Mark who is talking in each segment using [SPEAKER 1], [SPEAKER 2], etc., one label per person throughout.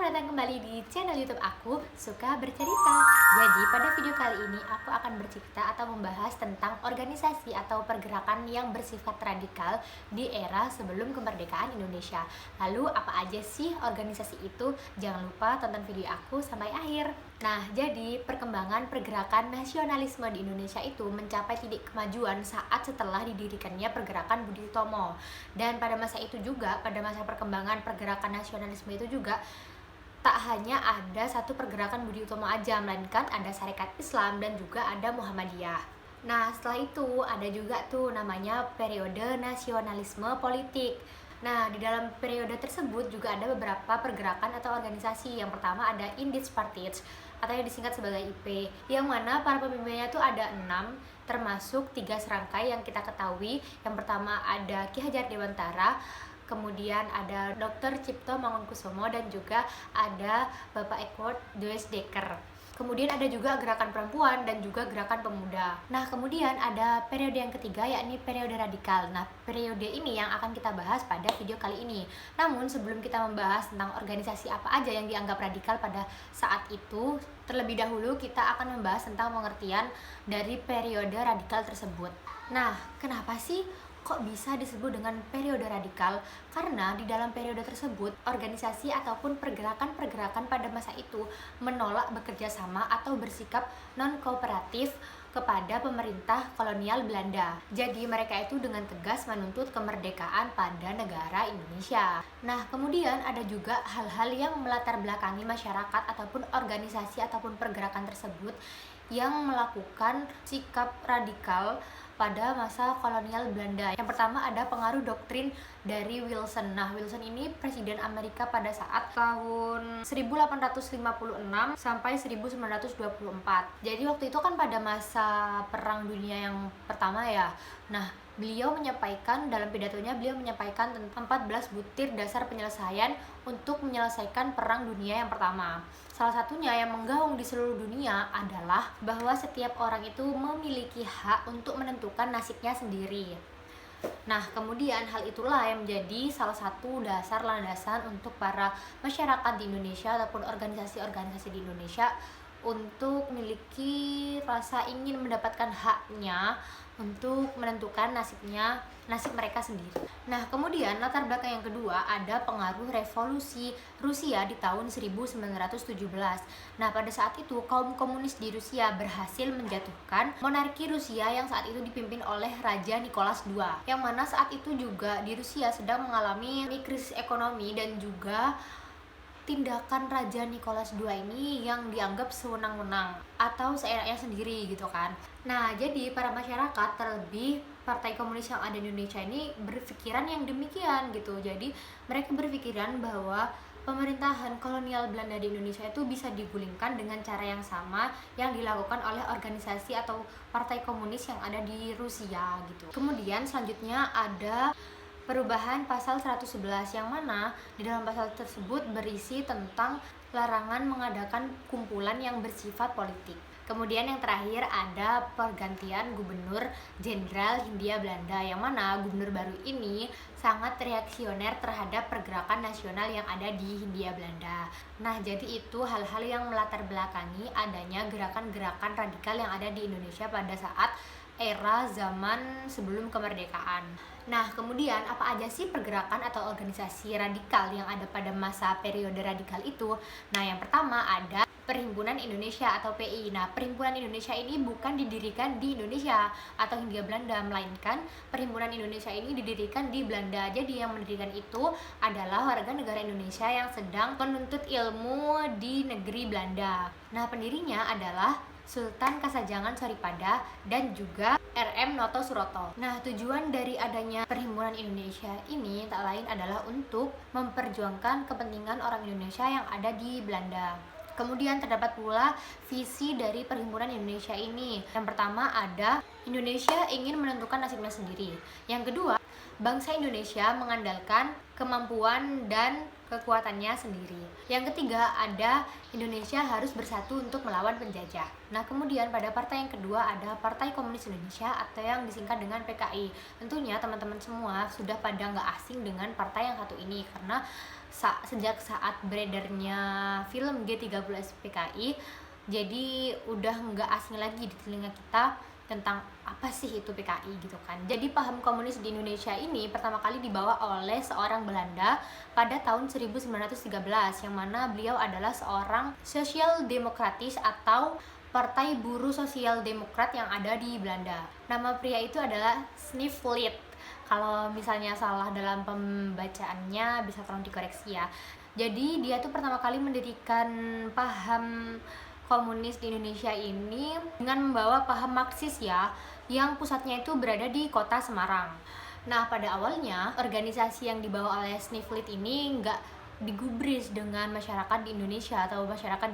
[SPEAKER 1] Selamat datang kembali di channel YouTube aku, Suka Bercerita. Jadi pada video kali ini aku akan bercerita atau membahas tentang organisasi atau pergerakan yang bersifat radikal di era sebelum kemerdekaan Indonesia. Lalu apa aja sih organisasi itu? Jangan lupa tonton video aku sampai akhir. Nah, jadi perkembangan pergerakan nasionalisme di Indonesia itu mencapai titik kemajuan saat setelah didirikannya pergerakan Budi Utomo. Dan pada masa itu juga, pada masa perkembangan pergerakan nasionalisme itu juga tak hanya ada satu pergerakan Budi Utomo aja, melainkan ada Sarekat Islam dan juga ada Muhammadiyah. Nah, setelah itu ada juga tuh namanya periode nasionalisme politik. Nah, di dalam periode tersebut juga ada beberapa pergerakan atau organisasi. Yang pertama ada Indispartits atau yang disingkat sebagai IP, yang mana para pemimpinnya tuh ada 6, termasuk 3 serangkai yang kita ketahui. Yang pertama ada Ki Hajar Dewantara, kemudian ada Dr. Cipto Mangunkusumo, dan juga ada Bapak Edward Dewes Dekker. Kemudian ada juga gerakan perempuan dan juga gerakan pemuda. Nah, kemudian ada periode yang ketiga, yakni periode radikal. Nah, periode ini yang akan kita bahas pada video kali ini. Namun, sebelum kita membahas tentang organisasi apa aja yang dianggap radikal pada saat itu, terlebih dahulu kita akan membahas tentang pengertian dari periode radikal tersebut. Nah, kenapa sih kok bisa disebut dengan periode radikal? Karena di dalam periode tersebut, organisasi ataupun pergerakan-pergerakan pada masa itu menolak bekerja sama atau bersikap non-kooperatif kepada pemerintah kolonial Belanda. Jadi mereka itu dengan tegas menuntut kemerdekaan pada negara Indonesia. Nah, kemudian ada juga hal-hal yang melatar belakangi masyarakat ataupun organisasi ataupun pergerakan tersebut yang melakukan sikap radikal pada masa kolonial Belanda. Yang pertama ada pengaruh doktrin dari Wilson. Nah, Wilson ini presiden Amerika pada saat tahun 1856 sampai 1924. Jadi waktu itu kan pada masa Perang Dunia yang pertama ya. Nah, beliau menyampaikan dalam pidatonya, beliau menyampaikan tentang 14 butir dasar penyelesaian untuk menyelesaikan Perang Dunia yang pertama. Salah satunya yang menggaung di seluruh dunia adalah bahwa setiap orang itu memiliki hak untuk menentukan nasibnya sendiri. Nah, kemudian hal itulah yang menjadi salah satu dasar landasan untuk para masyarakat di Indonesia ataupun organisasi-organisasi di Indonesia untuk memiliki rasa ingin mendapatkan haknya untuk menentukan nasib mereka sendiri. Nah, kemudian latar belakang yang kedua ada pengaruh revolusi Rusia di tahun 1917. Nah, pada saat itu kaum komunis di Rusia berhasil menjatuhkan monarki Rusia yang saat itu dipimpin oleh Raja Nicholas II, yang mana saat itu juga di Rusia sedang mengalami krisis ekonomi dan juga tindakan Raja Nicholas II ini yang dianggap sewenang-wenang atau seenaknya sendiri gitu kan. Nah, jadi para masyarakat, terlebih Partai Komunis yang ada di Indonesia ini berpikiran yang demikian gitu. Jadi mereka berpikiran bahwa pemerintahan kolonial Belanda di Indonesia itu bisa digulingkan dengan cara yang sama yang dilakukan oleh organisasi atau Partai Komunis yang ada di Rusia gitu. Kemudian selanjutnya ada perubahan pasal 111 yang mana di dalam pasal tersebut berisi tentang larangan mengadakan kumpulan yang bersifat politik. Kemudian yang terakhir ada pergantian gubernur jenderal Hindia Belanda, yang mana gubernur baru ini sangat reaksioner terhadap pergerakan nasional yang ada di Hindia Belanda. Nah, jadi itu hal-hal yang melatar belakangi adanya gerakan-gerakan radikal yang ada di Indonesia pada saat era zaman sebelum kemerdekaan. Nah, kemudian apa aja sih pergerakan atau organisasi radikal yang ada pada masa periode radikal itu? Nah, yang pertama ada Perhimpunan Indonesia atau PI. Nah, Perhimpunan Indonesia ini bukan didirikan di Indonesia atau Hindia Belanda, melainkan Perhimpunan Indonesia ini didirikan di Belanda. Jadi yang mendirikan itu adalah warga negara Indonesia yang sedang menuntut ilmu di negeri Belanda. Nah, pendirinya adalah Sultan Kasajangan Saripada dan juga RM Noto Suroto. Nah, tujuan dari adanya Perhimpunan Indonesia ini tak lain adalah untuk memperjuangkan kepentingan orang Indonesia yang ada di Belanda. Kemudian terdapat pula visi dari Perhimpunan Indonesia ini. Yang pertama ada Indonesia ingin menentukan nasibnya sendiri. Yang kedua, bangsa Indonesia mengandalkan kemampuan dan kekuatannya sendiri. Yang ketiga, ada Indonesia harus bersatu untuk melawan penjajah. Nah, kemudian pada partai yang kedua ada Partai Komunis Indonesia atau yang disingkat dengan PKI. Tentunya teman-teman semua sudah pada nggak asing dengan partai yang satu ini, karena sejak saat beredarnya film G30S PKI, jadi udah nggak asing lagi di telinga kita tentang apa sih itu PKI gitu kan. Jadi paham komunis di Indonesia ini pertama kali dibawa oleh seorang Belanda pada tahun 1913, yang mana beliau adalah seorang sosial demokratis atau Partai Buruh Sosial Demokrat yang ada di Belanda. Nama pria itu adalah Sniflit. Kalau misalnya salah dalam pembacaannya bisa tolong dikoreksi ya. Jadi dia tuh pertama kali mendirikan paham komunis di Indonesia ini dengan membawa paham Marxis ya, yang pusatnya itu berada di kota Semarang. Nah, pada awalnya organisasi yang dibawa oleh Sniflit ini nggak digubris dengan masyarakat di Indonesia atau masyarakat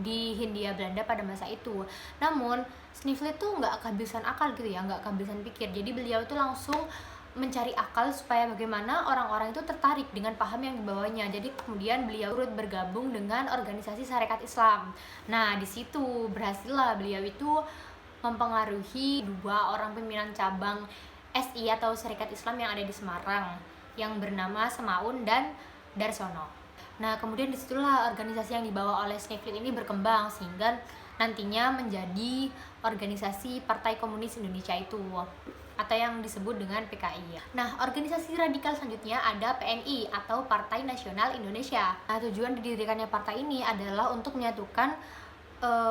[SPEAKER 1] di Hindia Belanda pada masa itu. Namun Sniflit tuh nggak kehabisan akal gitu ya, nggak kehabisan pikir. Jadi beliau tuh langsung mencari akal supaya bagaimana orang-orang itu tertarik dengan paham yang dibawanya. Jadi kemudian beliau turut bergabung dengan organisasi Sarekat Islam. Nah, di situ berhasillah beliau itu mempengaruhi dua orang pimpinan cabang SI atau Sarekat Islam yang ada di Semarang, yang bernama Semaun dan Darsono. Nah, kemudian disitulah organisasi yang dibawa oleh Sniflit ini berkembang sehingga nantinya menjadi organisasi Partai Komunis Indonesia itu, atau yang disebut dengan PKI. Nah, organisasi radikal selanjutnya ada PNI atau Partai Nasional Indonesia. Nah, tujuan didirikannya partai ini adalah untuk menyatukan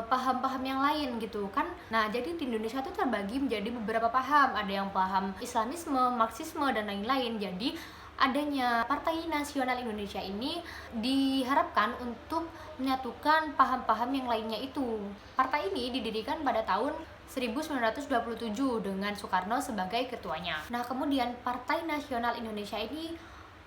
[SPEAKER 1] paham-paham yang lain gitu kan. Nah, jadi di Indonesia itu terbagi menjadi beberapa paham. Ada yang paham Islamisme, Marxisme, dan lain-lain. Jadi adanya Partai Nasional Indonesia ini diharapkan untuk menyatukan paham-paham yang lainnya itu. Partai ini didirikan pada tahun 1927 dengan Soekarno sebagai ketuanya. Nah, kemudian Partai Nasional Indonesia ini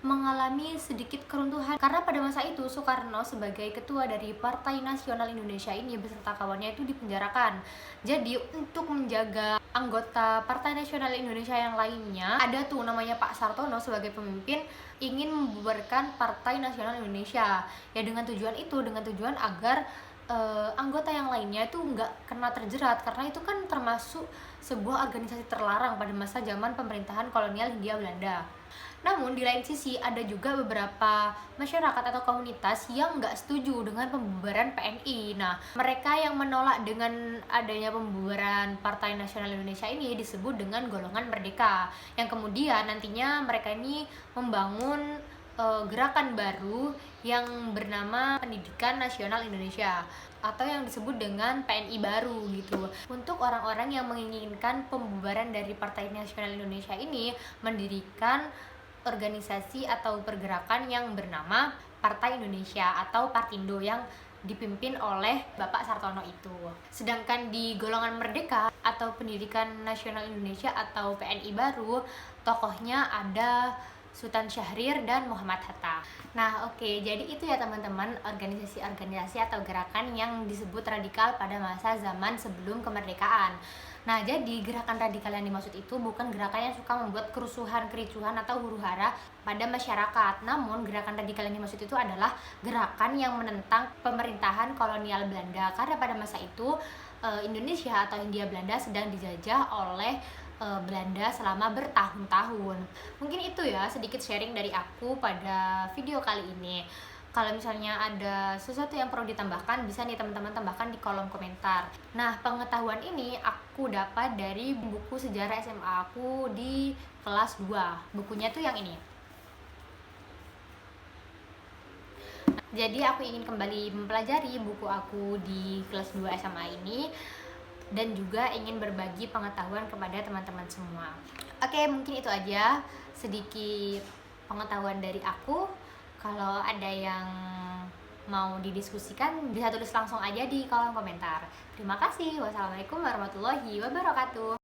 [SPEAKER 1] mengalami sedikit keruntuhan karena pada masa itu Soekarno sebagai ketua dari Partai Nasional Indonesia ini beserta kawannya itu dipenjarakan. Jadi untuk menjaga anggota Partai Nasional Indonesia yang lainnya, ada tuh namanya Pak Sartono sebagai pemimpin ingin membubarkan Partai Nasional Indonesia. Ya dengan tujuan agar anggota yang lainnya itu nggak kena terjerat, karena itu kan termasuk sebuah organisasi terlarang pada masa zaman pemerintahan kolonial Hindia Belanda. Namun di lain sisi ada juga beberapa masyarakat atau komunitas yang nggak setuju dengan pembubaran PNI. Nah, mereka yang menolak dengan adanya pembubaran Partai Nasional Indonesia ini disebut dengan golongan merdeka, yang kemudian nantinya mereka ini membangun gerakan baru yang bernama Pendidikan Nasional Indonesia atau yang disebut dengan PNI baru gitu. Untuk orang-orang yang menginginkan pembubaran dari Partai Nasional Indonesia ini mendirikan organisasi atau pergerakan yang bernama Partai Indonesia atau Partindo yang dipimpin oleh Bapak Sartono itu. Sedangkan di golongan merdeka atau Pendidikan Nasional Indonesia atau PNI baru, tokohnya ada Sultan Syahrir dan Muhammad Hatta. Nah, oke, jadi itu ya teman-teman, organisasi-organisasi atau gerakan yang disebut radikal pada masa zaman sebelum kemerdekaan. Nah, jadi gerakan radikal yang dimaksud itu bukan gerakan yang suka membuat kerusuhan, kericuhan, atau huru-hara pada masyarakat. Namun, gerakan radikal yang dimaksud itu adalah gerakan yang menentang pemerintahan kolonial Belanda. Karena pada masa itu Indonesia atau Hindia Belanda sedang dijajah oleh Belanda selama bertahun-tahun. Mungkin itu ya sedikit sharing dari aku pada video kali ini. Kalau misalnya ada sesuatu yang perlu ditambahkan, bisa nih teman-teman tambahkan di kolom komentar. Nah, pengetahuan ini aku dapat dari buku sejarah SMA aku di kelas 2. Bukunya tuh yang ini. Jadi aku ingin kembali mempelajari buku aku di kelas 2 SMA ini dan juga ingin berbagi pengetahuan kepada teman-teman semua. Oke, mungkin itu aja sedikit pengetahuan dari aku. Kalau ada yang mau didiskusikan, bisa tulis langsung aja di kolom komentar. Terima kasih. Wassalamualaikum warahmatullahi wabarakatuh.